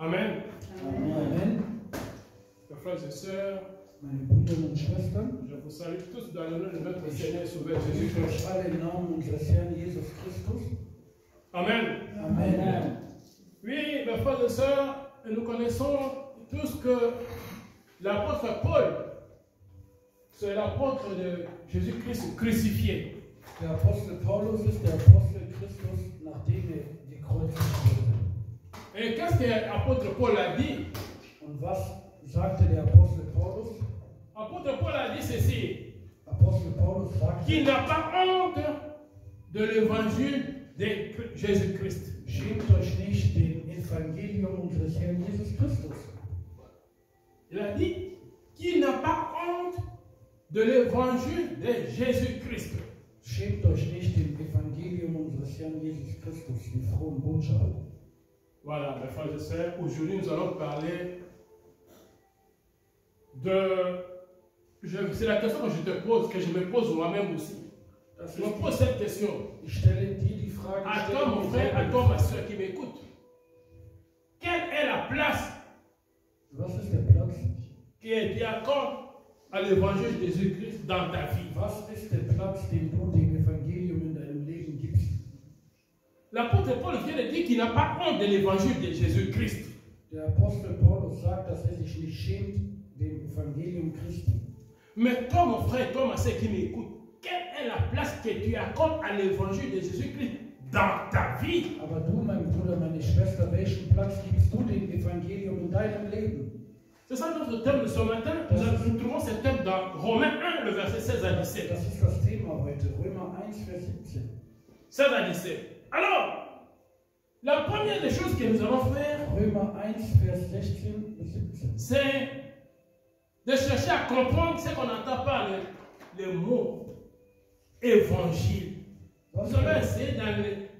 Amen. Amen. Mes frères et sœurs, Meine Brüder und Schwestern, je vous salue tous dans le nom de notre Seigneur et Sauveur ich Jésus grüße Christ. euch alle im Namen unseres Herrn Jesus Christus. Amen. Amen. Oui, mes frères et sœurs, nous connaissons tous que l'apôtre Paul, c'est l'apôtre de Jésus-Christ crucifié. Der Apostel Paulus ist der Apostel Christus, nachdem er gekreuzigt wurde. Et qu'est-ce que l'apôtre Paul a dit? Und was sagte der Apostel Paulus? L'apôtre Paul a dit ceci, Apostel Paulus sagte, qu'il n'a pas honte de l'évangile de Jésus-Christ. schämt euch nicht dem Evangelium unseres Herrn Jesus Christus. Il a dit qu'il n'a pas honte de l'évangile de Jésus-Christ. Schämt euch nicht dem Evangelium unseres Herrn Jesus Christus, die frohen Botschaft. Voilà, mes frères et sœurs, aujourd'hui nous allons parler de... C'est la question que je te pose, que je me pose moi-même aussi. Je me pose cette question. Ich stelle dir die Frage, À toi mon frère, à toi ma soeur qui m'écoute. Quelle est la place was ist der Platz? qui est diacone à l'évangile de Jésus-Christ dans ta vie? Was ist der Platz, den du dem Evangelium in deinem Leben gibst? L'apôtre Paul vient de dire qu'il n'a pas honte de l'évangile de Jésus-Christ. Der Apostel Paulus sagt, dass er sich nicht schämt dem Evangelium Christi. Mais toi mon frère, toi ma soeur qui m'écoute, quelle est la place que tu accordes à l'évangile de Jésus-Christ dans ta vie? Aber du, mein Bruder, meine Schwester, welchen Platz gibst du dem Evangelium in deinem Leben? C'est ça notre thème de ce matin. Nous trouvons ce thème dans Romains 1, le verset 16 à 17. Das ist das Thema heute, Römer 1, Vers 17. 16 à 17. Alors, la première des choses que nous allons faire, Römer 1, Vers 16 bis 17. c'est de chercher à comprendre ce qu'on entend par le mot évangile. Nous allons essayer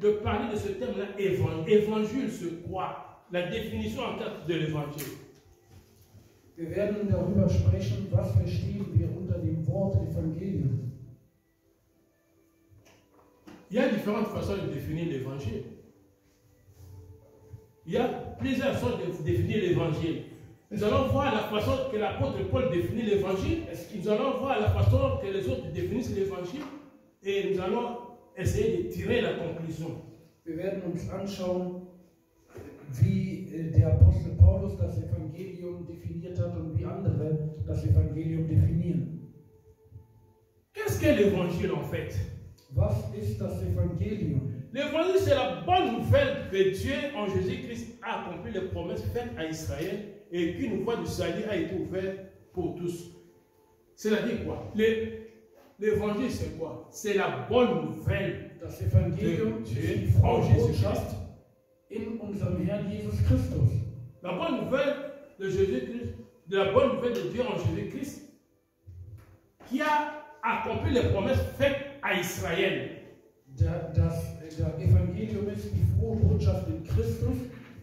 de parler de ce thème-là, évangile. Évangile, c'est quoi? La définition en termes de l'évangile. Wir werden darüber sprechen, was verstehen wir unter dem Wort Evangelium. Il y a différentes façons de définir l'évangile. Il y a plusieurs façons de définir l'évangile. Nous allons voir la façon que l'apôtre Paul définit l'évangile. Nous allons voir la façon que les autres définissent l'évangile. Et nous allons essayer de tirer la conclusion. Wir werden uns anschauen, wie der Apostel Paulus das Evangelium definiert hat und wie andere das Evangelium definieren. Qu'est-ce qu'est l'évangile en fait? Was ist das Evangelium? L'évangile, c'est la bonne nouvelle que Dieu, en Jésus-Christ, a accompli les promesses faites à Israël et qu'une voie du salut a été ouverte pour tous. C'est-à-dire quoi? L'évangile, c'est quoi? C'est la bonne nouvelle Das Evangelium de ist Dieu die en frohe Jésus-Christ. Botschaft in unserem Herrn Jesus Christus. La bonne nouvelle de Jésus-Christ, de la bonne nouvelle de Dieu en Jésus-Christ, qui a accompli les promesses faites à Israël. Der Evangelium ist die frohe Botschaft in Christus,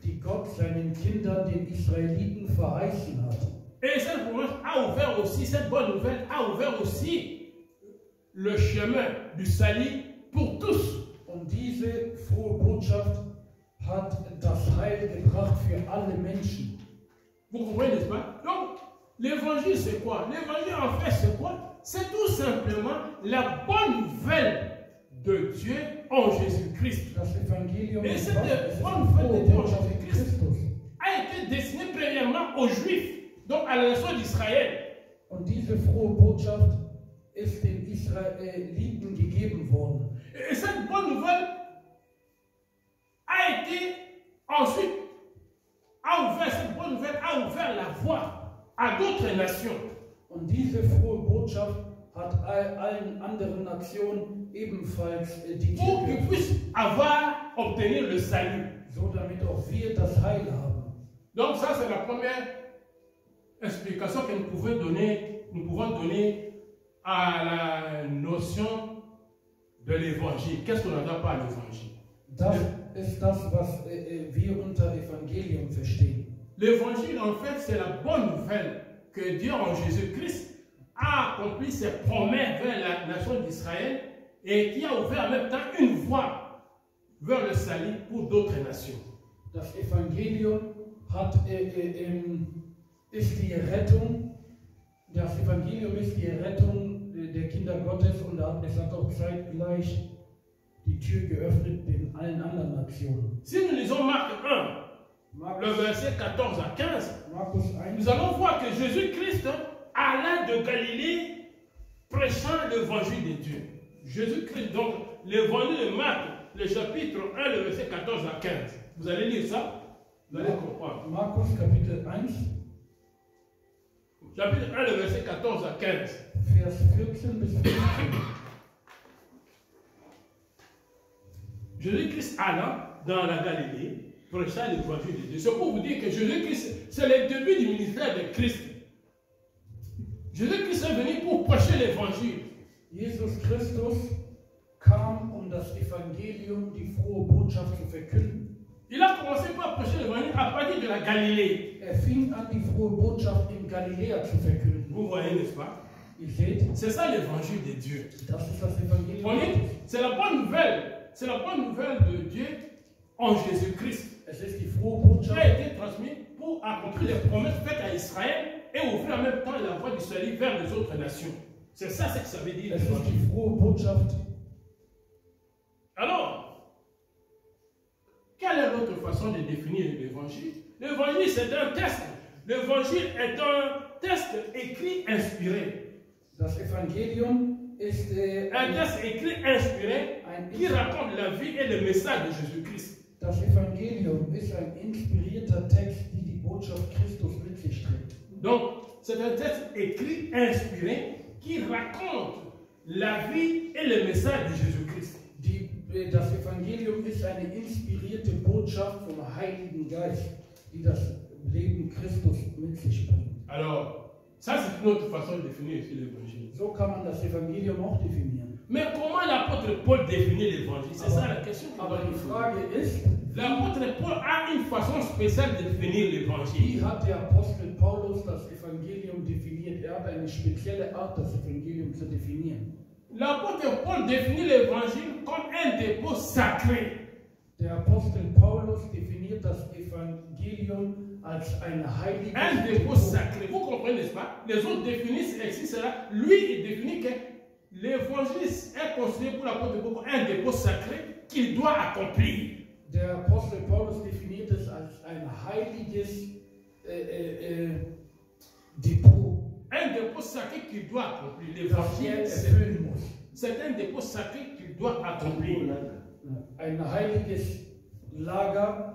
die Gott seinen Kindern, den Israeliten, verheißen hat. Et cette promesse a ouvert aussi, cette bonne nouvelle a ouvert aussi le chemin du salut pour tous. Und diese frohe Botschaft hat das Heil gebracht für alle Menschen. Vous comprenez, n'est-ce pas? Donc, l'évangile, c'est quoi? L'évangile, en fait, c'est quoi? C'est tout simplement la bonne nouvelle de Dieu en Jésus-Christ. Das Evangelium Et ist cette was? Es ist bonne die nouvelle frohe de Dieu en Botschaft in Jésus-Christ Christus. a été destinée premièrement aux Juifs, donc à la nation d'Israël. Und diese frohe Botschaft ist den Israeliten gegeben worden. Et cette bonne nouvelle a été ensuite, cette bonne nouvelle a ouvert la voie à d'autres nations. Und diese frohe Botschaft hat allen anderen Nationen ebenfalls die Pour Tür qu'ils geöffnet, puissent obtenir le salut. so damit auch wir das Heil haben. Donc ça c'est la première explication que nous pouvons donner à la notion de l'évangile. Qu'est-ce qu'on entend par l'évangile? Das ist das, was wir unter Evangelium verstehen. L'évangile en fait c'est la bonne nouvelle que Dieu en Jésus-Christ a accompli ses promesses vers la nation d'Israël et qui a ouvert en même temps une voie vers le salut pour d'autres nations. Das Evangelium ist die Rettung, das Evangelium ist die Rettung der Kinder Gottes und es hat auch zeitgleich die Tür geöffnet in allen anderen Nationen. Si nous lisons Marc 1, le verset 14 à 15, Markus 1, nous allons voir que Jésus-Christ alla de Galilée prêchant l'évangile de Dieu. Jésus-Christ, donc, l'évangile de Marc, le chapitre 1, le verset 14 à 15. Vous allez lire ça, vous allez comprendre. Markus Kapitel 1, Chapitre 1, le verset 14 à 15. Vers 14 bis 15. Jésus-Christ alla dans la Galilée, prêchant l'évangile de Dieu. C'est pour vous dire que Jésus-Christ, c'est le début du ministère de Christ. Jésus-Christ est venu pour prêcher l'évangile. Jesus Christus kam, das Evangelium, die frohe Botschaft zu verkünden. Il a commencé par prêcher l'évangile à partir de la Galilée. Fing an, die frohe Botschaft in Galiläa zu verkünden. Vous voyez, n'est-ce pas? C'est ça l'évangile de Dieu. Das ist das Evangelium. C'est la bonne nouvelle. C'est la bonne nouvelle de Dieu en Jésus-Christ. Es ist die frohe Botschaft, qui a été transmis pour accomplir les promesses faites à Israël et ouvrir en même temps la voie du salut vers les autres nations. C'est ça ce que ça veut dire. Es ist die frohe Botschaft. Alors, quelle est l'autre façon de définir l'évangile? L'évangile, c'est un texte. L'évangile est un texte écrit, inspiré. Das Evangelium ist un texte écrit, inspiré, qui raconte la vie et le message de Jésus-Christ. Das Evangelium ist ein inspirierter Text, die Botschaft Christus mit sich trägt. Donc, c'est un texte écrit, inspiré, qui raconte la vie et le message de Jésus-Christ. Das Evangelium ist eine inspirierte Botschaft vom Heiligen Geist, die das Leben Christus mit sich bringt. Alors, ça c'est une autre façon de définir l'évangile. So kann man das Evangelium auch definieren. Mais comment l'apôtre Paul définit l'évangile? C'est ça la question. Aber die Frage ist, l'apôtre Paul a une façon spéciale de définir l'évangile. Wie hat der Apostel Paulus das Evangelium definiert? Hat eine spezielle Art, das Evangelium zu definieren. L'apôtre Paul définit l'évangile comme un dépôt sacré. Der Apostel Paulus definiert das Evangelium als ein heiliges un dépôt sacré. Vous comprenez, n'est-ce pas? Les autres définissent ici cela. Lui, il définit que l'évangile est considéré pour l'apôtre Paul comme un dépôt sacré qu'il doit accomplir. Der Apostel Paulus definiert es als ein heiliges Depot. Un dépôt sacré qu'il doit accomplir. L'évangile, c'est un dépôt sacré qu'il doit accomplir. Ein heiliges Lager,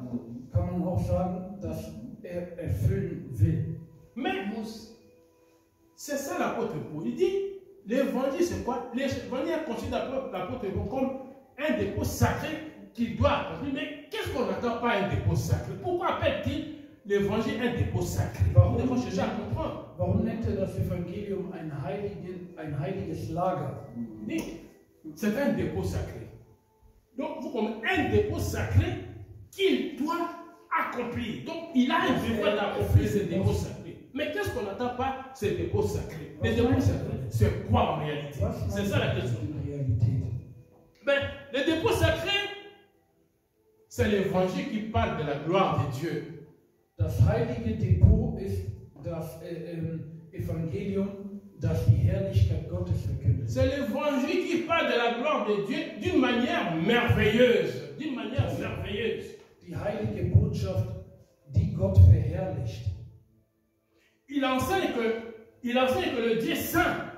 kann man auch sagen, das erfüllen will. Mais c'est ça l'apôtre Paul. Il dit, l'évangile c'est quoi? L'évangile est considéré l'apôtre Paul comme un dépôt sacré qu'il doit accomplir. Mais qu'est-ce qu'on attend par un dépôt sacré? Pourquoi appelle-t-il l'évangile un dépôt sacré? Warum chercher à comprendre? Warum nennt das Evangelium ein heiliges Lager? C'est un dépôt sacré. Donc, vous comprenez, un dépôt sacré qu'il doit accomplir. Donc, il a un devoir d'accomplir ce dépôt sacré. Mais qu'est-ce qu'on n'attend pas ce dépôt sacré? Le dépôt sacré, c'est quoi en réalité? C'est ça la question. Ben, le dépôt sacré, c'est l'évangile qui parle de la gloire de Dieu. Das heilige Depot ist das Evangelium, das die Herrlichkeit Gottes verkündet. C'est l'évangile qui parle de la gloire de Dieu d'une manière merveilleuse. D'une manière merveilleuse. Die heilige Botschaft, die Gott verherrlicht. Il enseigne que le Dieu saint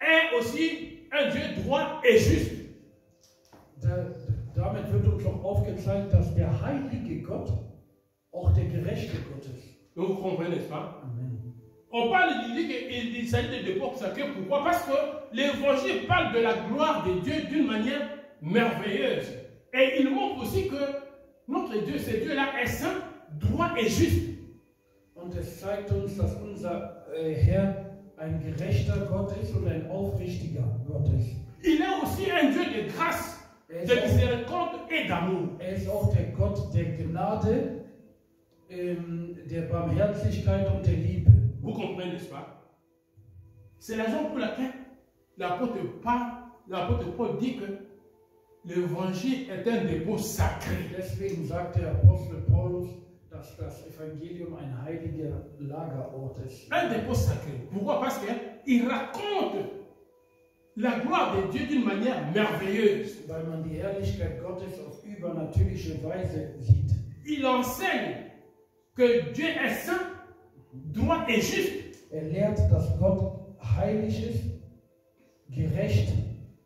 est aussi un Dieu droit et juste. Damit wird uns auch aufgezeigt, dass der heilige Gott auch der gerechte Gott ist. Donc vous comprenez, n'est-ce pas? Amen. On parle qu'il s'agit de dépôt sacré. Pourquoi? Parce que l'évangile parle de la gloire de Dieu d'une manière merveilleuse. Et il montre aussi que notre Dieu, ce Dieu-là, est saint, droit et juste. Und es zeigt uns, dass unser Herr ein gerechter Gott ist und ein aufrichtiger Gott ist. Il est aussi un Dieu de grâce, de miséricorde et d'amour. Er ist auch der Gott der Gnade, der Barmherzigkeit und der Liebe. Vous comprenez, n'est-ce pas? C'est la raison pour laquelle l'apôtre Paul dit que l'évangile est un dépôt sacré. Deswegen sagt der Apostel Paulus, dass das Evangelium ein heiliger Lagerort ist. Un dépôt sacré. Pourquoi? Parce qu'il raconte la gloire de Dieu d'une manière merveilleuse. Weil man die Herrlichkeit Gottes auf übernatürliche Weise sieht. Il enseigne que Dieu est saint, droit et juste. Lehrt, dass Gott heilig ist, gerecht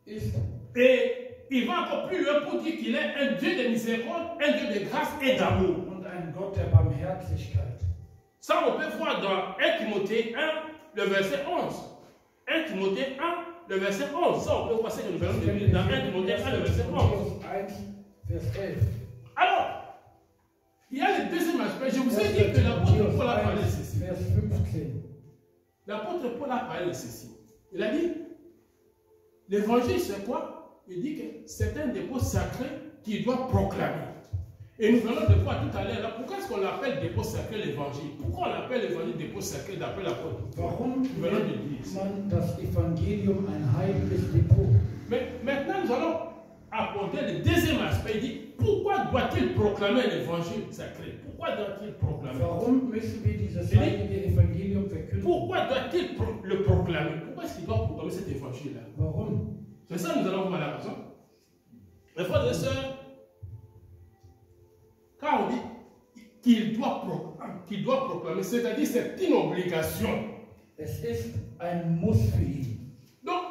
ist. Et il va encore plus loin pour dire qu'il est un Dieu de miséricorde, un Dieu de grâce et d'amour. Und ein Gott der Barmherzigkeit. Ça, on peut voir dans 1 Timothée 1, le verset 11. 1 Timothée 1, le verset 11. Ça, on peut voir ça que nous venons de lire dans 1 Timothée 1, le verset 11. Alors, il y a le deuxième aspect. Je vous ai dit que l'apôtre Paul a parlé de ceci. L'apôtre Paul a parlé de ceci. Il a dit, l'évangile c'est quoi? Il dit que c'est un dépôt sacré qu'il doit proclamer. Et nous venons de voir tout à l'heure, pourquoi est-ce qu'on l'appelle dépôt sacré l'évangile? Pourquoi on l'appelle l'évangile dépôt sacré d'après l'apôtre? Warum Nous venons de dire. man das Evangelium ein heiliges Depot? Mais maintenant, nous allons aborder le deuxième aspect. Il dit, pourquoi doit-il proclamer l'évangile sacré? Pourquoi doit-il proclamer? Warum müssen wir dieses heilige Evangelium verkünden? Pourquoi doit-il le proclamer? Pourquoi est-ce qu'il doit proclamer cet évangile-là? Warum? C'est ça que nous allons voir la raison. Mes frères et sœurs, quand on dit qu'il doit proclamer, c'est-à-dire c'est une obligation. Es ist ein Muss für ihn. Donc,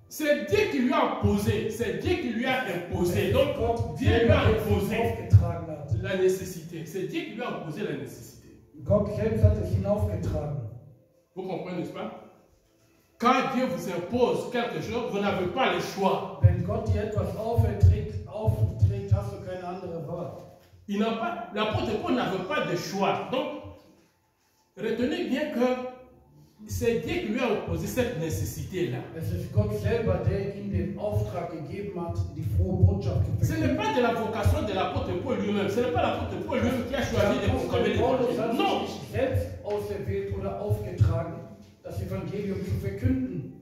c'est Dieu qui lui a imposé, c'est Dieu qui lui a imposé. Donc, Dieu lui a imposé la nécessité. C'est Dieu qui lui a imposé la nécessité. Gott selbst hat es hinaufgetragen. Vous comprenez, n'est-ce pas? Quand Dieu vous impose quelque chose, vous n'avez pas le choix. Wenn Gott dir etwas aufträgt, hast du keine andere Wahl. L'apôtre Paul n'avait pas de choix. Donc, retenez bien que c'est Dieu qui lui a opposé cette nécessité-là. Es ist Gott selber, der ihm den Auftrag gegeben hat, die frohe Botschaft zu Ce n'est pas de la vocation de l'apôtre Paul lui-même. Ce n'est pas l'apôtre Paul lui-même qui a choisi de proclamer l'évangile. Non. Sich selbst auserwählt oder aufgetragen, das Evangelium zu verkünden.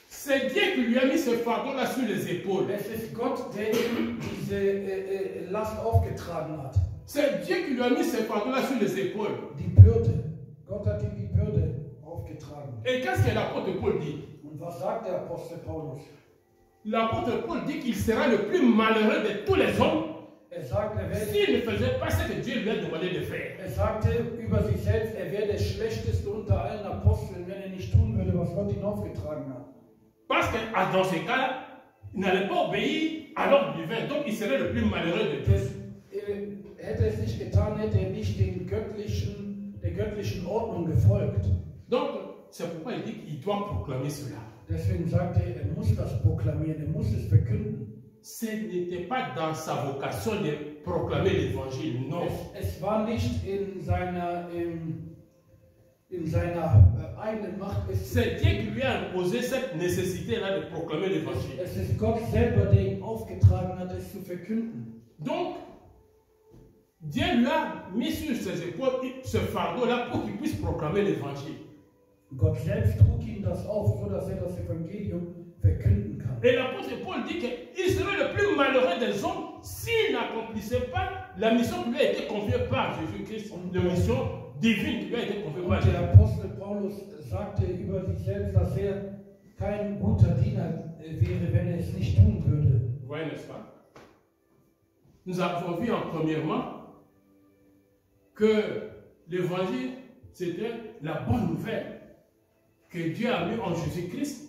C'est Dieu qui lui a mis ce fardeau-là sur les épaules. Es ist Gott, der ihm diese Last aufgetragen hat. C'est Dieu qui lui a mis ce fardeau-là sur les épaules. Die Bürde. Gott hat ihm die Bürde aufgetragen. Et qu'est-ce que l'apôtre Paul dit? Und was sagt der Apostel Paulus? L'apôtre Paul dit qu'il sera le plus malheureux de tous les hommes Sagt, s'il ne faisait pas ce que Dieu lui a demandé de faire. Sagte über sich selbst, wäre der schlechteste unter allen Aposteln, wenn nicht tun würde, was Gott ihn aufgetragen hat. Parce que dans ce cas-là, il n'allait pas obéir à l'ordre divin, donc il serait le plus malheureux de tous. Hätte es nicht getan, hätte nicht der göttlichen Ordnung gefolgt. Donc, c'est pourquoi il dit qu'il doit proclamer cela. Deswegen sagt er muss das proklamieren, muss es verkünden. Ce n'était pas dans sa vocation de proclamer l'évangile, non. Es war nicht in seiner eigenen Macht. C'est Dieu qui lui a imposé cette nécessité-là de proclamer l'évangile. Es ist Gott selber, der ihm aufgetragen hat, es zu verkünden. Donc, Dieu lui a mis sur ses épaules ce fardeau-là pour qu'il puisse proclamer l'évangile. Gott selbst trug ihm das auf, so dass das Evangelium verkünden kann. Et l'apôtre Paul dit qu'il serait le plus malheureux des hommes s'il n'accomplissait pas la mission qui lui a été confiée par Jésus-Christ, la mission divine qui lui a été confiée par Jésus. Der Apostel Paulus sagte über sich selbst, dass kein guter Diener wäre, wenn es nicht tun würde. Vous voyez, n'est-ce pas? Nous avons vu en premièrement que l'évangile, c'était la bonne nouvelle que Dieu a mis en Jésus-Christ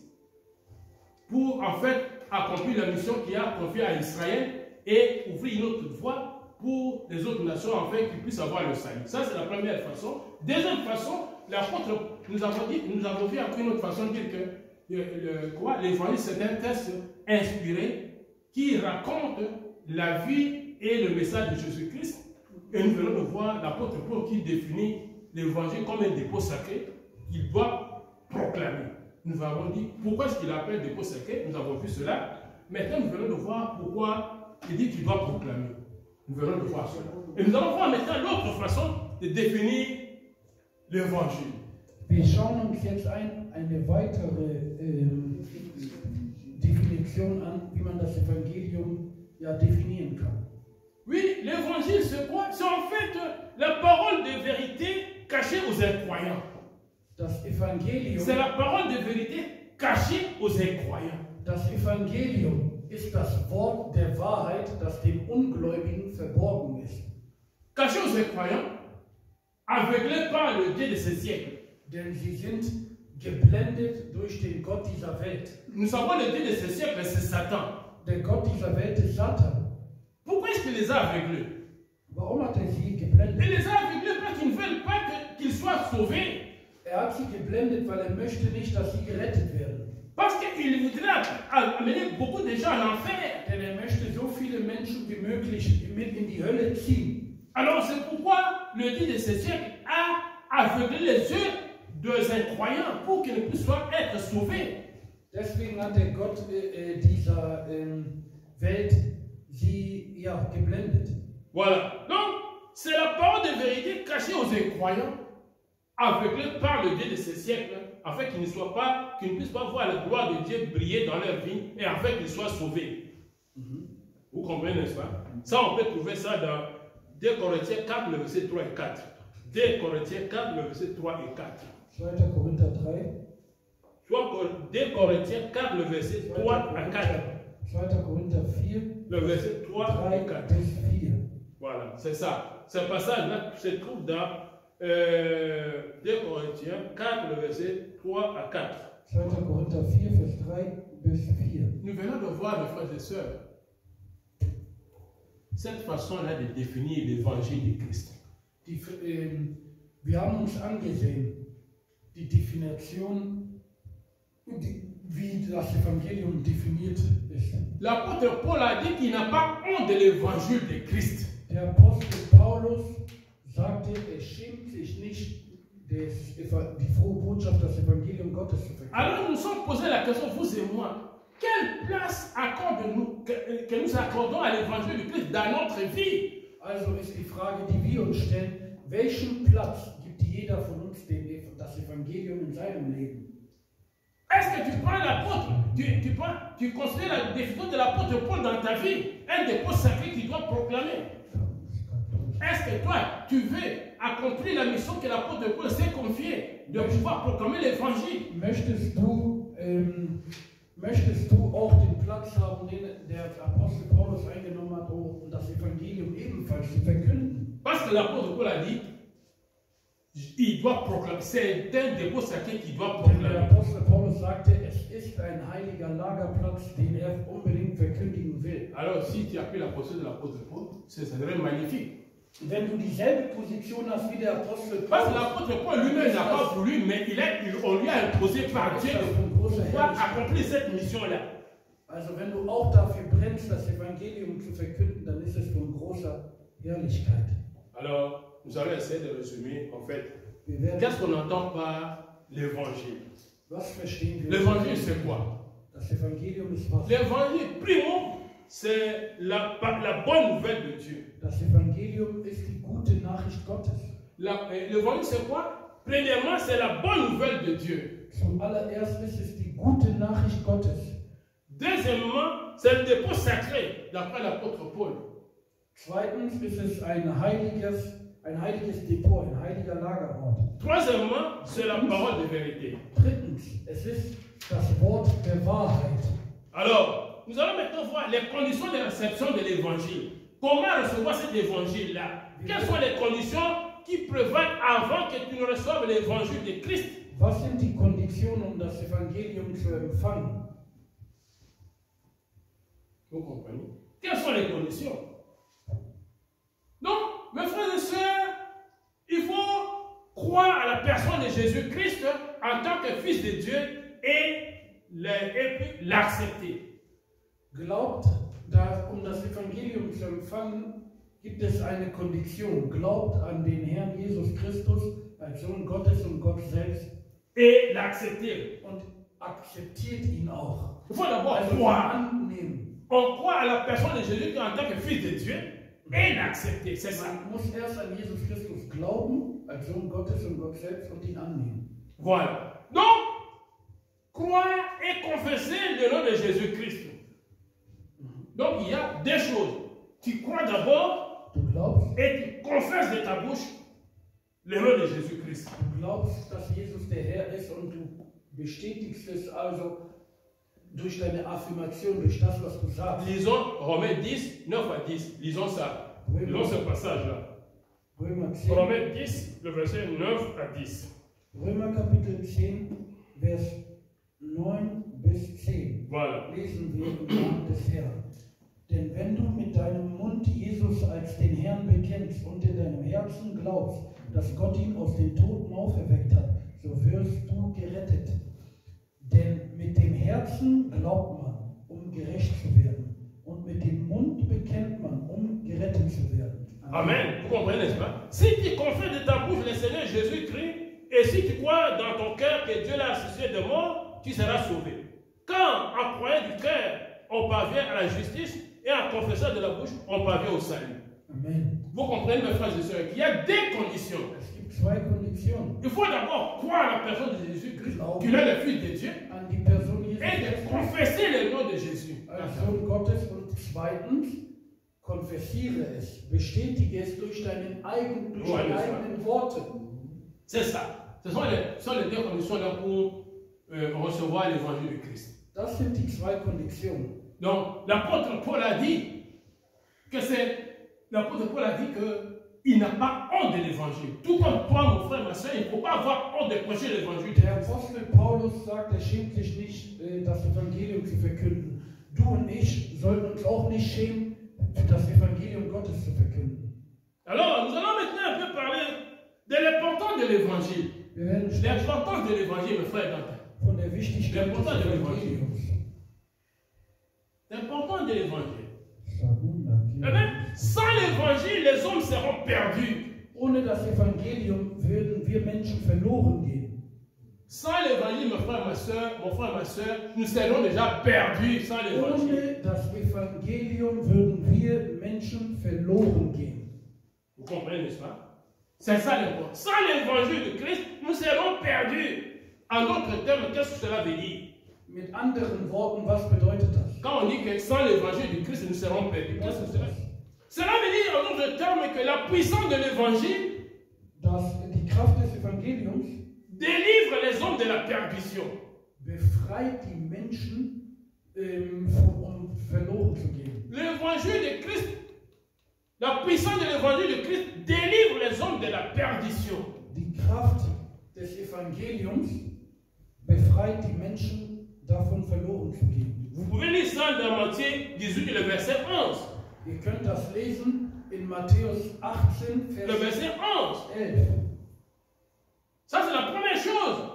pour en fait accomplir la mission qu'il a confiée à Israël et ouvrir une autre voie pour les autres nations afin qu'ils puissent avoir le salut. Ça, c'est la première façon. Deuxième façon, l'apôtre, nous avons vu après une autre façon de dire que l'évangile, c'est un texte inspiré qui raconte la vie et le message de Jésus-Christ. Et nous venons de voir l'apôtre Paul qui définit l'évangile comme un dépôt sacré qu'il doit proclamer. Nous avons dit pourquoi est-ce qu'il appelle dépôt sacré, nous avons vu cela. Maintenant, nous venons de voir pourquoi il dit qu'il doit proclamer. Nous venons de voir cela. Et nous allons voir maintenant l'autre façon de définir l'évangile. Wir schauen uns jetzt eine weitere Definition an, wie man das Evangelium definieren kann. Oui, l'évangile c'est quoi? C'est en fait la parole de vérité cachée aux incroyants. Das Evangelium, C'est la parole de vérité cachée aux incroyants. das Evangelium ist das Wort der Wahrheit, das den Ungläubigen verborgen ist. Cachée aux incroyants, aveuglés par le Dieu de ce siècle. Denn sie sind geblendet durch den Gott dieser Welt. Nous savons le Dieu de ce siècle, c'est Satan. Der Gott dieser Welt ist Satan. Pourquoi est-ce qu'il les a aveuglés? Warum hat sie geblendet? Il les a aveuglés parce qu'ils ne veulent pas qu'ils soient sauvés. Hat sie geblendet, weil möchte nicht, dass sie gerettet werden. Parce qu'il voudrait amener beaucoup de gens en enfer. Denn möchte so viele Menschen wie möglich mit in die Hölle ziehen. Alors c'est pourquoi le Dieu de ce siècle a aveuglé les yeux des incroyants pour qu'ils ne puissent pas être sauvés. Deswegen hat der Gott dieser Welt sie geblendet. Voilà. Donc, c'est la parole de vérité cachée aux incroyants, aveuglés par le Dieu de ce siècle, afin qu'ils ne puissent pas voir la gloire de Dieu briller dans leur vie et afin qu'ils soient sauvés. Vous comprenez, n'est-ce pas? Ça, on peut trouver ça dans 2 Corinthiens 4, le verset 3 et 4. 2 Corinthiens 4, le verset 3 et 4. 2. Korinther 3. 2 Corinthiens 4, le verset 3 à 4. 2. Korinther 4, le verset 3 et 4. 4. Voilà, c'est ça. Ce passage-là se trouve dans 2 Corinthiens 4, le verset 3 à 4. 2. Korinther 4, Vers 3 bis 4. Nous venons de voir, mes frères et sœurs, cette façon-là de définir l'évangile de Christ. Wir haben uns angesehen, die Definition, wie das Evangelium definiert ist. L'apôtre Paul a dit qu'il n'a pas honte de l'évangile de Christ. Der Apostel Paulus sagte, schämt sich nicht, die frohe Botschaft, das Evangelium Gottes zu verkünden. Alors nous nous sommes posé la question, vous et moi, quelle place que nous accordons à l'évangile de Christ dans notre vie? Also ist die Frage, die wir uns stellen, welchen Platz gibt jeder von uns das Evangelium in seinem Leben? Est-ce que tu prends l'apôtre, tu considères la définition de l'apôtre Paul dans ta vie, un dépôt sacré que tu dois proclamer? Est-ce que toi, tu veux accomplir la mission que l'apôtre Paul s'est confiée, de pouvoir proclamer l'évangile? Möchtest du auch den Platz haben, den der Apostel Paulus eingenommen hat, um das Evangelium ebenfalls zu verkünden? Parce que l'apôtre Paul a dit, il doit proclamer, c'est un dépôt sacré qui doit proclamer. Der Apostel Paulus sagte, es ist ein heiliger Lagerplatz, den unbedingt verkündigen will. Alors, si tu as pris la position de l'apôtre Paul, ce serait magnifique. Wenn du dieselbe Position hast wie der Apostel Paulus, parce que l'apôtre Paul lui-même n'a pas voulu, mais on lui a imposé par Dieu de pouvoir accomplir cette mission-là. Also wenn du auch dafür brennst, das Evangelium zu verkünden, dann ist es von großer Herrlichkeit. Alors, nous allons essayer de résumer, en fait, qu'est-ce qu'on entend par l'évangile? L'évangile, c'est quoi? Das Evangelium ist was? L'évangile, primo, c'est la bonne nouvelle de Dieu. Das Evangelium ist die gute Nachricht Gottes. L'évangile, c'est quoi? Premièrement, c'est la bonne nouvelle de Dieu. Zum allerersten ist es die gute Nachricht Gottes. Deuxièmement, c'est le dépôt sacré, d'après l'apôtre Paul. Zweitens ist es ein heiliges Depot, ein heiliger Lagerort. Troisièmement, c'est la parole de vérité. Drittens, es ist das Wort der Wahrheit. Alors, nous allons maintenant voir les conditions de réception de l'évangile. Comment recevoir cet évangile-là? Quelles sont les conditions qui prévalent avant que tu ne reçoives l'évangile de Christ? Was sind die Konditionen, das Evangelium zu empfangen? Vous comprenez? Quelles sont les conditions? Donc, mes frères et sœurs, il faut croire à la personne de Jésus-Christ en tant que Fils de Dieu et l'accepter. Glaubt, um das Evangelium zu empfangen, gibt es eine Kondition. Glaubt an den Herrn Jesus Christus als Sohn Gottes und Gott selbst. Et l'accepter. Und akzeptiert ihn auch. Il faut d'abord croire. Annehmen. On croit à la personne de Jésus en tant que Fils de Dieu et l'accepter. C'est ça. Man muss erst an Jesus Christus glauben, als Sohn Gottes und Gott selbst, und ihn annehmen. Voilà. Donc, croire et confesser le nom de Jésus-Christ. Donc, il y a deux choses. Tu crois d'abord. Du glaubst. et tu confesses de ta bouche le nom de Jésus-Christ. Du glaubst, dass Jesus der Herr ist und du bestätigst es also durch deine Affirmation, durch das, was du sagst. Lisons Romains 10, 9 à 10. Lisons ça. Lisons ce passage-là. Römer 10, Romains 10, le verset 9 à 10. Römer Kapitel 10, Vers 9 bis 10. Voilà. Lesen wir im Namen des Herrn. Denn wenn du mit deinem Mund Jesus als den Herrn bekennst und in deinem Herzen glaubst, dass Gott ihn aus den Toten auferweckt hat, so wirst du gerettet. Denn mit dem Herzen glaubt man, um gerecht zu werden. Und mit dem Mund bekennt man, um gerettet zu werden. Amen. Vous comprenez, n'est-ce pas? Si tu confesses de ta bouche le Seigneur Jésus-Christ, et si tu crois dans ton cœur que Dieu l'a ressuscité de mort, tu seras sauvé. Quand, en croyant du cœur, on parvient à la justice, et en confessant de la bouche, on parvient au salut. Amen. Vous comprenez, mes frères et sœurs, qu'il y a des conditions. Es gibt zwei Konditionen. Il faut d'abord croire à la personne de Jésus-Christ, qu'il est le Fils de Dieu, An die Person Jesus et de Christus confesser le nom de Jésus. als Sohn Gottes und zweitens, konfessiere es, bestätige es durch deine eigenen Worte. C'est ça. Ce sont les deux conditions là pour recevoir l'évangile de Christ. Das sind die zwei Konditionen. Donc, l'apôtre Paul a dit que il n'a pas honte de l'évangile. Tout comme toi, mon frère, ma soeur, il ne faut pas avoir honte de prêcher l'évangile. Der Apostel Paulus sagt, er schämt sich nicht, das Evangelium zu verkünden. Du und ich sollten uns auch nicht schämen, das Evangelium Gottes zu verkünden. Alors, nous allons maintenant un peu parler de l'importance de l'évangile. Wir werden sprechen L'importance de l'évangile, mes frères. von der Wichtigkeit des L'importance de Evangeliums. L'importance de l'évangile. Eh bien, sans l'évangile, les hommes seront perdus. Ohne das Evangelium würden wir Menschen verloren gehen. Sans l'évangile, mon frère, ma soeur, nous serions déjà perdus sans l'évangile. Ohne das Evangelium würden wir Menschen verloren gehen. Vous comprenez, n'est-ce pas? C'est ça l'important. Sans l'évangile de Christ, nous serons perdus. En d'autres termes, qu'est-ce que cela veut dire? Mit anderen Worten, was bedeutet das? Quand on dit que sans l'évangile du Christ, nous serons perdus, qu'est-ce que cela veut dire? Cela veut dire, en d'autres termes, que la puissance de l'évangile Die Kraft des Evangeliums délivre les hommes de la perdition. befreit die Menschen, verloren zu gehen. L'évangile de Christ, la puissance de l'évangile de Christ délivre les hommes de la perdition. Die Kraft des Evangeliums befreit die Menschen davon, verloren zu gehen. Vous pouvez lire ça dans Matthieu 18, le verset 11. Ihr könnt das lesen in Matthäus 18, Le Vers verset 11. 11. Ça, c'est la première chose.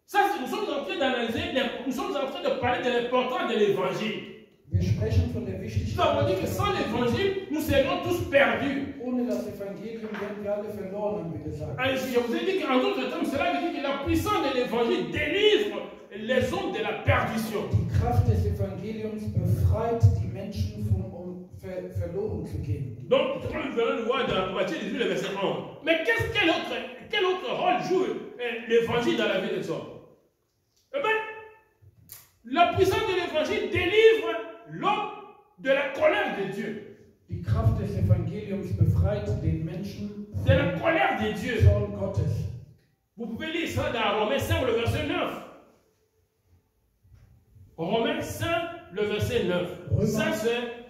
Ça, nous sommes en train d'analyser, nous sommes en train de parler de l'importance de l'évangile. Wir sprechen von der Nous Wichtigkeit. avons dit que sans l'évangile, nous serions tous perdus. Ohne das Evangelium werden wir alle verloren, haben wir gesagt. Alors, je vous ai dit qu'en d'autres termes, cela veut dire que la puissance de l'évangile délivre les hommes de la perdition. Die Kraft des Evangeliums befreit die Menschen verloren zu gehen. Donc, comme nous venons de voir dans Matthieu 18, le verset 11. Mais quel autre rôle joue l'évangile dans la vie des hommes? Eh bien, la puissance de l'évangile délivre l'homme de la colère de Dieu. Die Kraft des Evangeliums befreit den Menschen De la colère de Dieu. Zorn Gottes. Vous pouvez lire ça dans Romains 5, le verset 9. Romains 5, le verset 9. Ça, c'est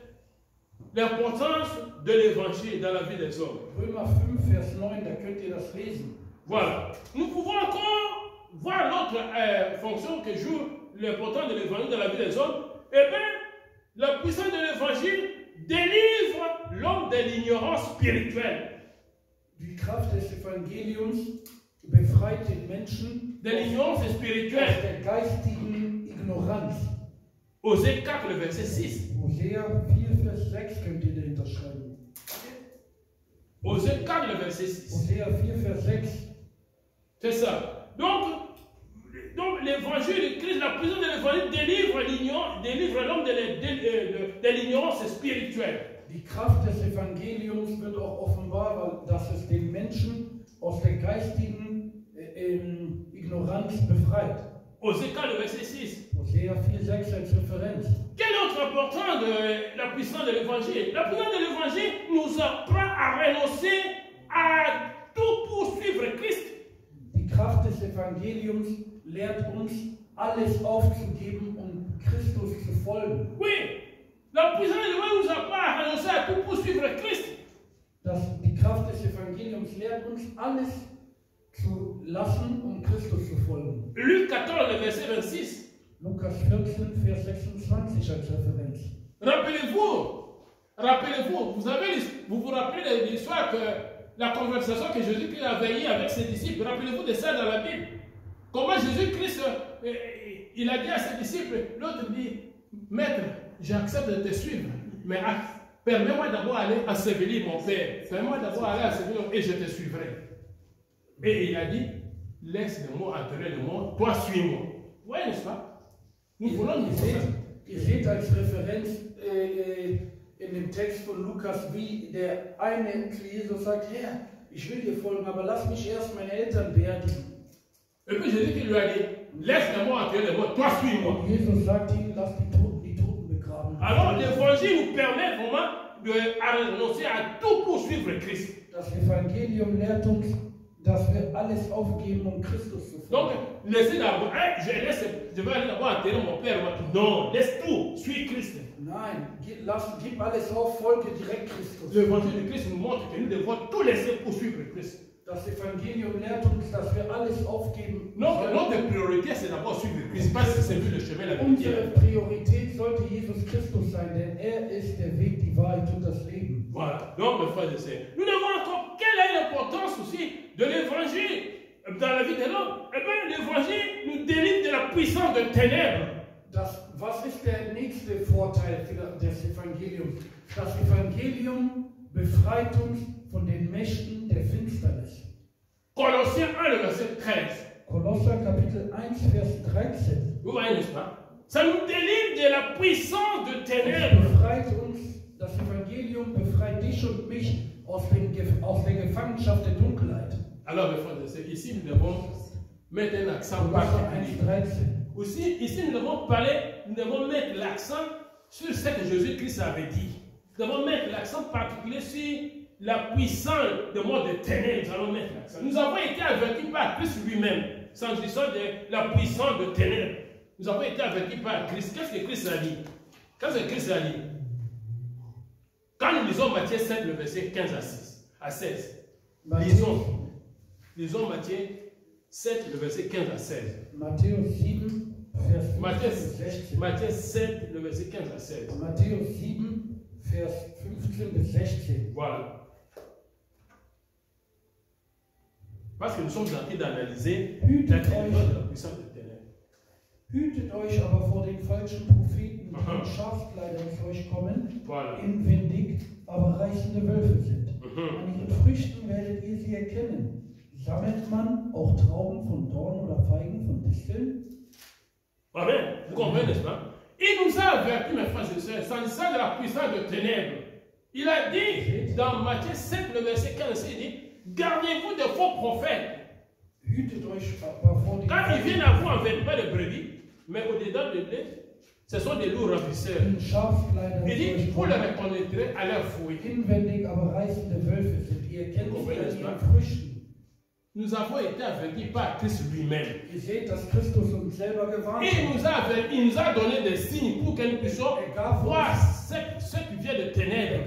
l'importance de l'évangile dans la vie des hommes. Römer 5, Vers 9, da könnt ihr das lesen. Voilà. Nous pouvons encore voir l'autre fonction que joue l'importance de l'évangile dans la vie des hommes. Eh bien, la puissance de l'évangile délivre l'homme de l'ignorance spirituelle. Die Kraft des Evangeliums befreit den Menschen De l'ignorance aus spirituelle. der geistigen Ignoranz. Osée 4, le verset 6. Hosea 4, Vers 6 könnt ihr dahinter schreiben. Osée 4, le verset 6. Hosea 4, Vers 6. C'est ça. Donc l'évangile de Christ, la puissance de l'évangile délivre l'homme de l'ignorance spirituelle. Die Kraft des Evangeliums wird auch offenbar, dass es den Menschen aus der geistigen Ignoranz befreit. Osée 4, le verset 6. Hosea 4, 6 als Referenz. Quelle autre important de la puissance de l'évangile. La puissance de l'évangile nous apprend à renoncer à tout pour suivre Christ. Die Kraft des Evangeliums lehrt uns, alles aufzugeben, Christus zu folgen. Oui, la puissance de l'évangile nous apprend à renoncer à tout pour suivre Christ. Die Kraft des Evangeliums lehrt uns, alles zu lassen, Christus zu folgen. Luc 14, verset 26. Lukas 14, Vers 26 als Referenz. Rappelez-vous, vous vous rappelez de l'histoire que la conversation que Jésus-Christ avait eue avec ses disciples. Rappelez-vous de ça dans la Bible. Comment Jésus-Christ, il a dit à ses disciples, l'autre dit, Maître, j'accepte de te suivre, mais permets-moi d'abord aller ensevelir mon Père. Permets-moi d'abord aller ensevelir mon Père et je te suivrai. Et il a dit, laisse le mot entrer le monde, toi suis-moi. Vous voyez, n'est-ce pas? Nous voulons nous Ihr seht als Referenz in dem Text von Lukas, wie der eine zu Jesus sagt, Herr, ich will dir folgen, aber lass mich erst meine Eltern beerdigen. Et puis Jésus qui lui a dit, laisse-moi entrer le monde, toi suis-moi. Jesus sagt ihm, lass die Toten begraben. Alors l'évangile nous permet vraiment de renoncer à tout pour suivre Christ. Das Evangelium lehrt uns, dass wir alles aufgeben, Christus zu folgen. Donc, laissez d'abord, je vais aller d'abord enterrer mon père. Non, laisse tout, suis Christ. Nein, gib alles auf, folge direkt Christus. L'évangile de Christ nous montre que nous devons tout laisser pour suivre Christ. Das Evangelium lehrt uns, dass wir alles aufgeben. Notre priorité, c'est d'abord suivre Christ, parce que c'est lui le chemin, la vérité. Unsere Priorität sollte Jesus Christus sein, denn er ist der Weg, die Wahrheit und das Leben. Voilà. Donc, mes frères et sœurs, nous devons encore, quelle est l'importance aussi de l'évangile dans la vie de l'homme? Eh bien, l'évangile nous délivre de la puissance de ténèbres. Was ist der nächste Vorteil des Evangeliums? Das Evangelium befreit uns von den Mächten der Finsternis. Colossiens 1, verset 13. Kolosser Kapitel 1, Vers 13. Vous voyez, n'est-ce pas? Ça nous délivre de la puissance de ténèbres. Das Evangelium befreit dich und mich aus der Gefangenschaft der Dunkelheit. Alors, mes frères et sœurs, ici nous devons mettre un accent particulier. Aussi, ici nous devons mettre l'accent sur ce que Jésus-Christ avait dit. Nous devons mettre l'accent particulier sur la puissance de monde de ténèbres. Nous allons mettre l'accent. Nous avons été avertis par Christ lui-même, s'agissant de la puissance de ténèbres. Nous avons été avertis par Christ. Qu'est-ce que Christ a dit? Qu'est-ce que Christ a dit? Quand nous lisons Matthieu 7, le verset 15 à 16, lisons Matthieu 7, le verset 15 à 16. Matthieu 7, Matthieu 7, le verset 15 à 16. Matthieu 7, Vers 15 bis 16. Voilà. Parce que nous sommes en train d'analyser la puissance de ténèbres. Hütet euch aber vor den falschen Propheten, die in Schafskleidern zu euch kommen, inwendig aber reißende Wölfe sind. An ihren Früchten werdet ihr sie erkennen. Sammelt man auch Trauben von Dorn oder Feigen von Disteln? Amen. Vous comprenez, n'est-ce pas? Il nous a avertis, mes frères et sœurs, s'agissant de la puissance de ténèbres. Il a dit dans Matthieu 7, le verset 15, il dit, gardez-vous de faux prophètes. Quand ils viennent à vous en vêtements de brebis, mais au-dedans de l'œil, ce sont des loups ravisseurs. Il dit, il faut les reconnaître à leur fruit. Nous avons été avertis par Christ lui-même. Il nous a donné des signes pour que nous puissions voir ce qui vient de ténèbres.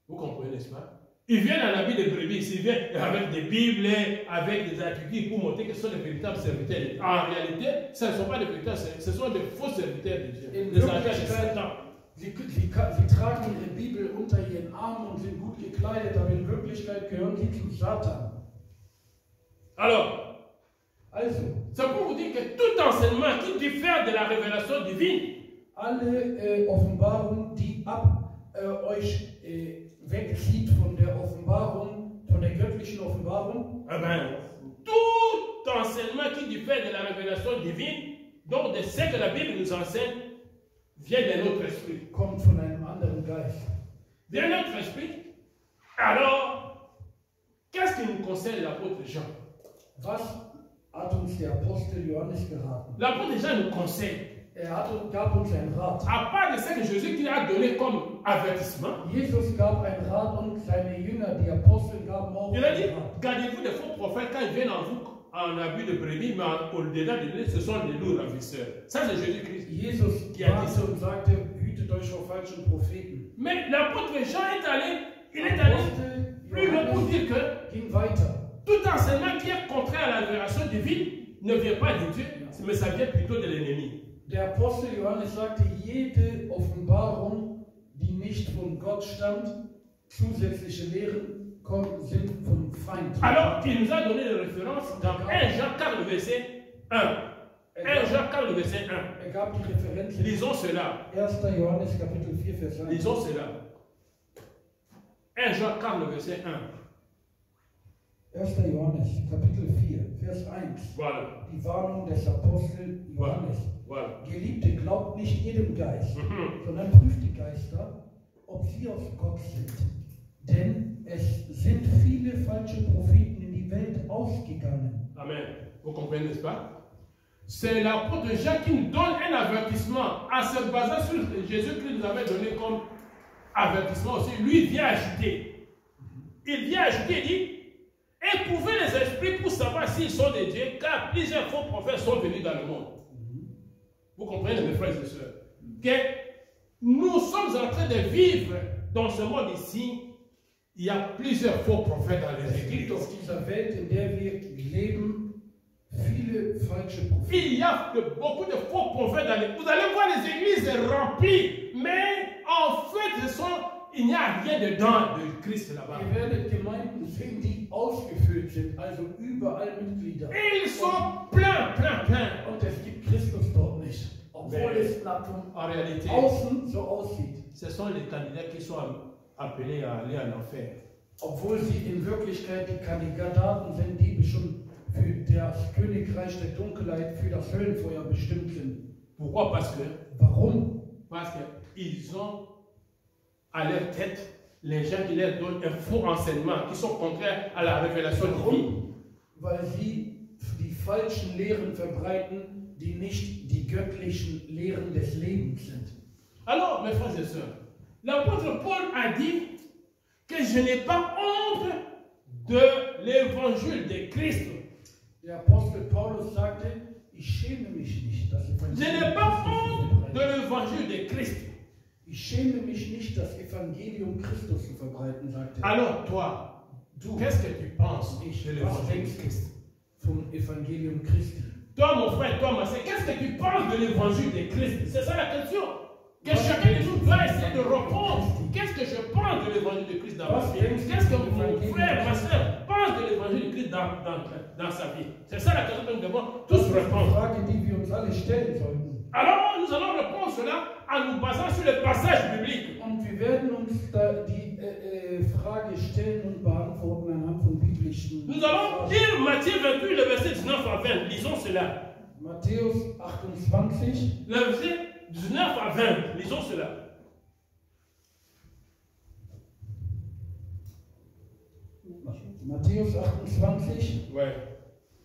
Vous comprenez, n'est-ce pas? Ils viennent à l'habit de brebis, ils viennent avec des Bibles, avec des attributs pour montrer que ce sont des véritables serviteurs. En réalité, ce ne sont pas des véritables serviteurs, ce sont des faux serviteurs de Dieu, des agents de Satan. Sie tragen ihre Bibel unter ihren Armen und sind gut gekleidet, aber in Wirklichkeit gehören sie zu Satan. Alors, c'est pour vous dire que tout enseignement qui diffère de la révélation divine, alle Offenbarung, die euch wegzieht von der Offenbarung, von der göttlichen Offenbarung, tout enseignement qui diffère de la révélation divine, donc de ce que la Bible nous enseigne, vient de notre esprit. Kommt von einem anderen Geist. Vient de notre esprit. Alors, qu'est-ce qui nous concerne l'apôtre Jean? Was hat uns der Apostel Johannes geraten. L'apôtre Jean nous conseille. Gab uns einen Rat. À part de ce que Jésus a donné comme avertissement, Jesus gab einen Rat und seine Jünger, die Apostel, gaben auch il a dit, einen Rat. gardez-vous des faux prophètes quand ils viennent en vous en abus de brebis, mais au-delà de lui, ce sont des loups ravisseurs. Ça, c'est Jésus-Christ. Jesus qui a dit warnte ça. und sagte, hütet euch vor falschen Propheten. Mais l'apôtre Jean est allé plus loin pour dire que Ging weiter. tout enseignement qui est contraire à la révélation divine ne vient pas de Dieu, mais ça vient plutôt de l'ennemi. Der Apostel Johannes sagte, jede Offenbarung, die nicht von Gott stammt, zusätzliche Lehren sind vom Feind. Alors qu'il nous a donné les références dans 1 Jean 4, verset 1. 1 Jean 4, verset 1. Er gab die Referenzen. Lisons cela. 1. Johannes Kapitel 4, Vers 1. Lisons cela. 1 Jean 4, verset 1. 1. Johannes Kapitel 4, Vers 1. Voilà. Die Warnung des Apostel Johannes. Voilà. Geliebte, glaubt nicht jedem Geist, sondern prüft die Geister, ob sie aus Gott sind. Denn es sind viele falsche Propheten in die Welt ausgegangen. Amen. Vous comprenez, n'est-ce pas? C'est l'apôtre Jean qui nous donne un avertissement en se basant sur Jésus-Christ nous avait donné comme avertissement aussi. Lui vient ajouter. Il vient ajouter, il dit, éprouvez les esprits pour savoir s'ils sont de Dieu, car plusieurs faux prophètes sont venus dans le monde. Vous comprenez, mes frères et sœurs, que nous sommes en train de vivre dans ce monde ici. Il y a plusieurs faux prophètes dans les églises. Auf dieser Welt, in der wir leben, viele falsche Propheten. Il y a beaucoup de faux prophètes dans les églises. Vous allez voir les églises remplies, mais en fait, il n'y a rien dedans de Christ là-bas. Ihr werdet Gemeinden sehen, die ausgefüllt sind, also überall Mitglieder. Et ils sont pleins. Und es gibt Christus dort nicht. Obwohl es En réalité, außen so aussieht. ce sont les candidats qui sont appelés à aller en enfer. Obwohl sie in Wirklichkeit die Kandidaten sind, die schon für das Königreich der Dunkelheit, für das Höllenfeuer bestimmt sind. Pourquoi? Parce que, Warum? parce qu'ils ont à leur tête les gens qui leur donnent un faux enseignement, qui sont contraires à la révélation divine. Weil sie die falschen Lehren verbreiten, die nicht die göttlichen Lehren des Lebens sind. Alors, mes frères et sœurs, l'apôtre Paul a dit que je n'ai pas honte de l'évangile de Christ. Der Apostel Paulus sagte, ich schäme mich nicht, das Je Evangelium n'ai pas Christus honte zu de verbreiten. l'évangile de Christ. Ich schäme mich nicht, das Evangelium Christus zu verbreiten, sagte er. Alors, toi, qu'est-ce que tu penses de Was l'évangile de denkst Christ? du vom Evangelium Christi? Toi, mon frère, toi, ma soeur, qu'est-ce que tu penses de l'évangile de Christ? C'est ça la question. Que chacun de nous doit essayer de répondre. Qu'est-ce que je pense de l'évangile de Christ dans ma vie? Qu'est-ce que mon frère, ma soeur, pense de l'évangile de Christ dans sa vie? C'est ça la question que nous devons tous Das ist die répondre. Frage, die wir uns alle stellen sollten. Alors, nous allons répondre cela en nous basant sur le passage biblique. Und wir werden uns da die Frage stellen und beantworten anhand von biblischen. Nous allons lire Matthieu 28, le verset 19 à 20. Lisons cela. Matthäus 28. Le verset 19 à 20. Lisons cela. Matthäus 28, Ouais.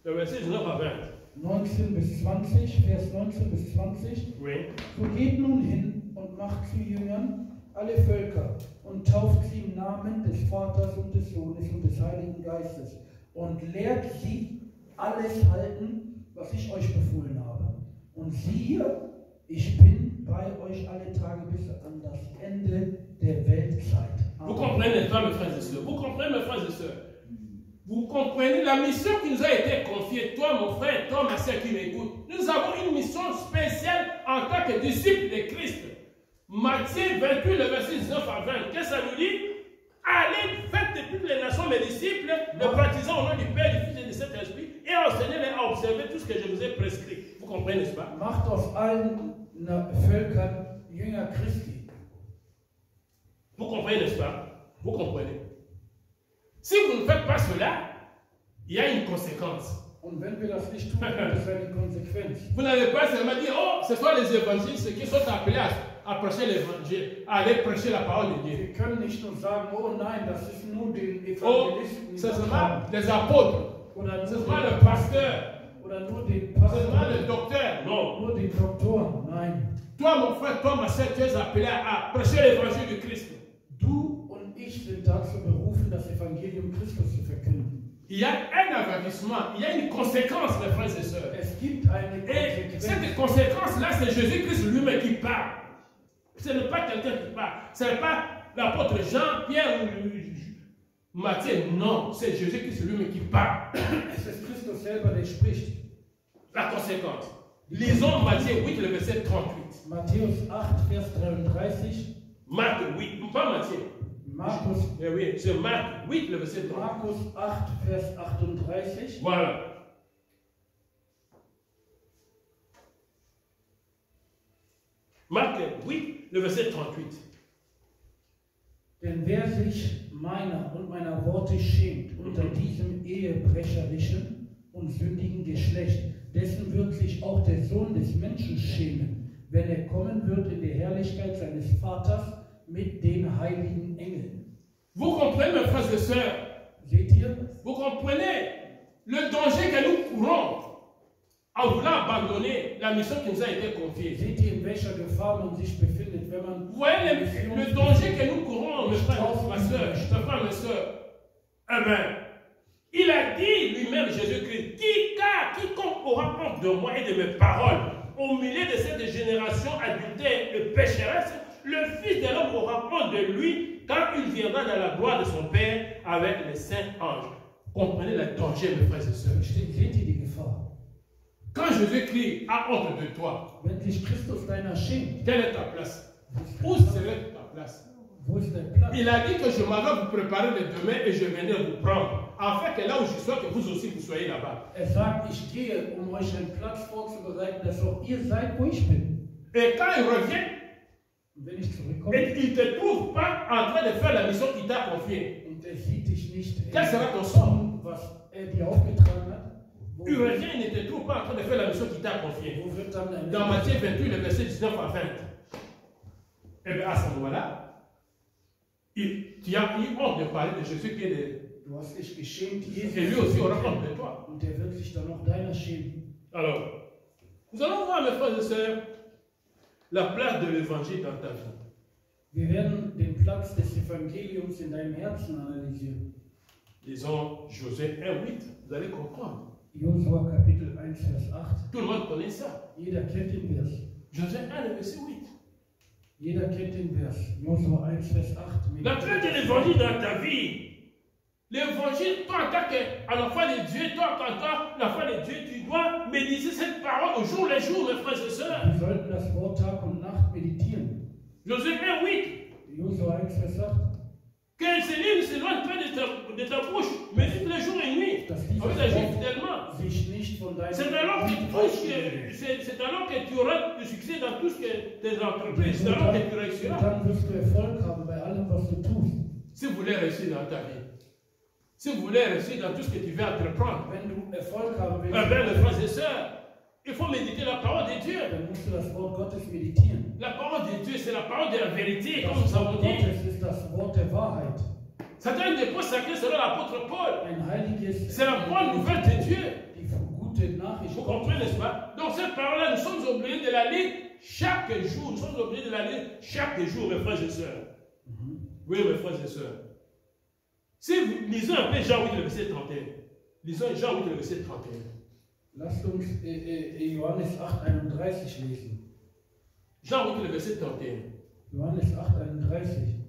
Le verset 19 à 20. 19 bis 20, Vers 19 bis 20. Oui. So geht nun hin und macht zu Jüngern alle Völker und tauft sie im Namen des Vaters und des Sohnes und des Heiligen Geistes und lehrt sie, alles halten, was ich euch befohlen habe. Und siehe, ich bin bei euch alle Tage bis an das Ende der Weltzeit. Vous comprenez, n'est-ce pas, mes frères et sœurs? Vous comprenez, mes frères et sœurs? Vous comprenez la mission qui nous a été confiée, toi, mon frère, toi, ma soeur qui m'écoute. Nous avons une mission spéciale en tant que disciples de Christ. Matthieu 28, le verset 19 à 20. Qu'est-ce que ça nous dit? Allez, faites de toutes les nations mes disciples, les baptisant au nom du Père, du Fils et du Saint-Esprit, et enseignez-les à observer tout ce que je vous ai prescrit. Vous comprenez, n'est-ce pas? Macht aus allen Völkern Jünger Christi. Vous comprenez, n'est-ce pas? Vous comprenez. Si vous ne faites pas cela, il y a une conséquence. Und wenn wir das nicht tun, gibt es eine Konsequenz. Vous n'allez pas seulement dire, oh, ce sont les évangélistes qui sont appelés à prêcher l'évangile, à aller prêcher la parole de Dieu. Wir können nicht nur sagen, oh nein, das ist nur den Oh, Evangelisten. ce sera les apôtres, Oder ce nur sera den le pasteur, oder nur den Seulement Pastor, le docteur, non. nur den Doktor. Nein. Toi, mon frère, toi, ma soeur, tu es appelé à prêcher l'évangile du Christ. Du und ich sind dazu berufen, das Evangelium Christus zu verkünden. Il y a un avertissement, il y a une conséquence, mes frères et sœurs. Es gibt eine Et Konsequenz. cette conséquence-là, c'est Jésus-Christ lui-même qui parle. Ce n'est pas quelqu'un qui parle. Ce n'est pas l'apôtre Jean, Pierre ou Matthieu. Non, c'est Jésus-Christ lui-même qui parle. Es ist Christus selber, der spricht. La conséquence. Lisons Matthieu 8, le verset 38. Matthäus 8, Vers 33. Marc 8, pas Matthieu. Markus, Eh oui, c'est Marc 8, le verset 38. Markus 8, Vers 38. Voilà. Marc 8, le verset 38. Denn wer sich meiner und meiner Worte schämt unter diesem ehebrecherischen und sündigen Geschlecht, dessen wird sich auch der Sohn des Menschen schämen, wenn er kommen wird in der Herrlichkeit seines Vaters mit den heiligen Engeln. Vous comprenez, mes frères et sœurs? Seht ihr? Vous comprenez le danger que nous courons en voulant abandonner la mission qui nous a été confiée. Seht ihr, in welcher Gefahr man sich befindet, wenn man... Vous voyez le danger que nous courons, mes frères, ma soeur, mes frères, mes sœurs. Eh bien, il a dit lui-même, Jésus-Christ, quiconque aura honte de moi et de mes paroles, au milieu de cette génération adultère et pécheresse, le Fils de l'homme aura honte de lui quand il viendra dans la gloire de son Père avec les saints anges. Comprenez le danger, mes frères et sœurs. Seht ihr die Gefahr? Quand Jésus-Christ a honte de toi, Wenn sich Christus deiner schämt, quelle est ta place? Où serait ta place? wo ist dein Platz? Il a dit que je m'en vais vous préparer le demain et je viendrai vous prendre, afin que là où je sois, que vous aussi vous soyez là-bas. Er sagt, ich gehe, um euch einen Platz vorzubereiten, dass auch ihr seid, wo ich bin. Et quand il revient, Und wenn ich zurückkomme, et il ne te trouve pas en train de faire la mission qu'il t'a confiée, und er sieht dich nicht, quel sera ton sort? was er dir aufgetragen hat, wo, Il revient, il ne te trouve pas en train de faire la mission qu'il t'a confiée. wo wird dann dein Dans Matthieu 28, le verset 19 à 20. Et bien à ce moment-là, tu as eu honte de parler de Jésus qui est de... Du hast dich geschämt, Et lui aussi aura honte de toi. und der wird sich dann auch deiner schämen. Alors, nous allons voir, mes frères et sœurs, la place de l'évangile dans ta vie. Wir werden den Platz des Evangeliums in deinem Herzen analysieren. Lisons Josué 1,8, vous allez comprendre. Josua Kapitel 1, Vers 8. Tout le monde connaît ça. Jeder kennt den Vers. Josué 1, le verset 8. Jeder kennt den Vers. Josua 1, Vers 8. La place de l'évangile dans ta vie. L'évangile, toi en tant qu'enfant de Dieu, toi en tant qu'enfant de Dieu, tu dois méditer cette parole au jour le jour, mes frères et sœurs. Wir sollten das Wort Tag und Nacht meditieren. Josué 1,8. Josua 1, Vers 8. Que ce livre ne s'éloigne pas de ta bouche, médite le jour et nuit. Avec agir fidèlement. Sich nicht von deinem C'est alors que tu auras du succès dans tout ce que tes entreprises, c'est alors que tu réussiras. Dann wirst du Erfolg haben bei allem, was du tust. Si vous voulez réussir dans ta vie, si vous voulez réussir dans tout ce que tu veux entreprendre, Wenn du Erfolg haben willst, eh bien, mes frères et sœurs, il faut méditer la parole de Dieu. dann musst du das Wort Gottes meditieren. La parole de Dieu, c'est la parole de la vérité, comme Das nous avons Wort dit. Gottes ist das Wort der Wahrheit. C'est un dépôt sacré selon l'apôtre Paul. Ein heiliges, C'est la bonne nouvelle de Dieu. die gute Nachricht Vous Gottes. comprenez, n'est-ce pas? Donc cette parole-là, nous sommes obligés de la lire chaque jour. Nous sommes obligés de la lire chaque jour, mes frères et sœurs. Oui, mes frères et sœurs. Si vous lisez un peu Jean 8, le verset 31. Lisons Jean 8, le verset 31. Lasst uns Johannes 8, 31 lesen. Jean 8, le verset 31. Johannes 8, 31.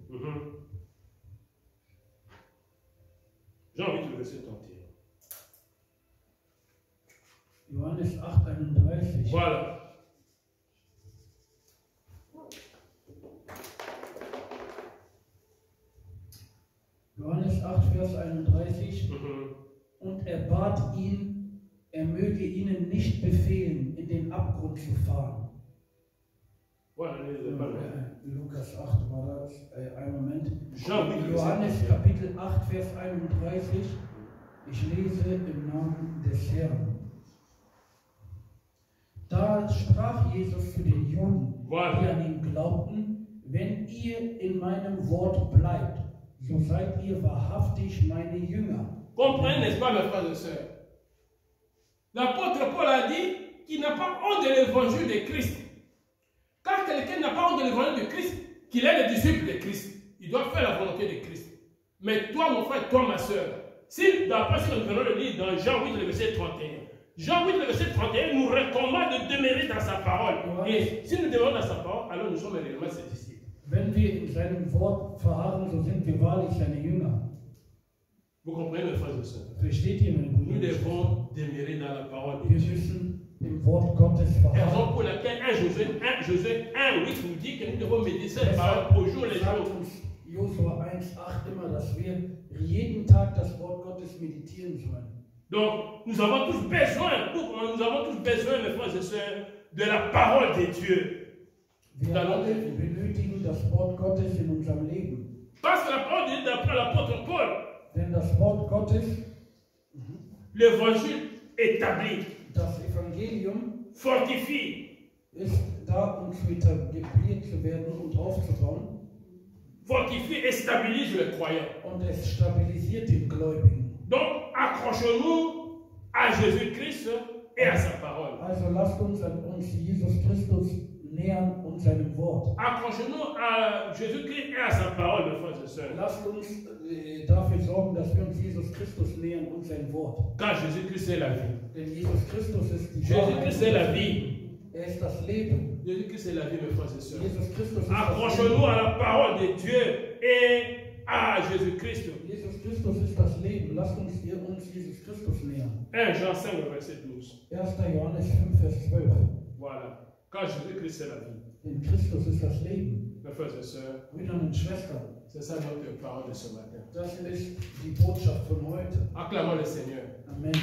Jean 8, le verset 31. Johannes 8, 31. Voilà. Johannes 8, Vers 31. Und er bat ihn, er möge ihnen nicht befehlen, in den Abgrund zu fahren. Voilà, Lukas 8 war das. Einen Moment. Jean 8, Johannes Kapitel 8, Vers 31. Ich lese im Namen des Herrn. Da sprach Jesus zu den Juden, die an ihn glaubten: Wenn ihr in meinem Wort bleibt, so seid ihr wahrhaftig meine Jünger. Comprenez, n'est-ce pas, mes frères et sœurs? L'apôtre Paul a dit qu'il n'a pas honte de l'évangile de Christ. Quand quelqu'un n'a pas honte de l'évangile de Christ, qu'il est le disciple de Christ, il doit faire la volonté de Christ. Mais toi, mon frère, toi, ma soeur, si d'après ce que nous venons de lire dans Jean 8, le verset 31, Jean 8, le verset 31 nous recommande de demeurer dans sa parole. Et si nous demeurons dans sa parole, alors nous sommes réellement ses disciples. Wenn wir in seinem Wort verharren, so sind wir wahrlich seine Jünger. Vous comprenez, mes frères et sœurs? Versteht ihr, meine Nous Brüder? devons demeurer dans la parole de Wir Dieu. müssen im Wort Gottes Raison verharren. pour laquelle 1 Josué 1,8 nous dit que nous devons méditer cette parole au jour les Sagt jours. uns Josua 1,8 immer, dass wir jeden Tag das Wort Gottes meditieren sollen. Donc, nous avons tous besoin, mes frères et sœurs, de la parole de Dieu. Wir alle benötigen das Wort Gottes in unserem Leben. Parce que la parole de Dieu, d'après l'apôtre Paul, Denn das Wort Gottes, l'évangile établit, das Evangelium, fortifie, ist da, um zu etabliert zu werden und aufzubauen. Fortifie et stabilise le croyant. Und es stabilisiert den Gläubigen. Donc, accrochons-nous à Jésus-Christ et à sa parole. Also lasst uns an uns Jesus Christus nähern und seinem Wort. Accrochons-nous à Jésus-Christ et à sa parole, mes frères et sœurs. Lasst uns dafür sorgen, dass wir uns Jesus Christus nähern und sein Wort. Car Jésus-Christ est la vie. Denn Jesus Christus ist die Jésus-Christ est la Wahrheit. vie. Er ist das Leben. Jésus-Christ est la vie, mes frères et sœurs. Jesus Christus ist das Accrochons-nous Leben. à la parole de Dieu et à Jésus-Christ. Jesus Christus ist das Leben. Lasst uns Jesus Christus nähern. 1 Jean 5, verset 12. 1. Johannes 5, Vers 12. Voilà. Car Jésus-Christ est la vie. Denn Christus ist das Leben. Mes frères et sœurs, Brüder und Schwestern, c'est ça notre parole de ce matin. das ist die Botschaft von heute. Acclamons le Seigneur. Amen.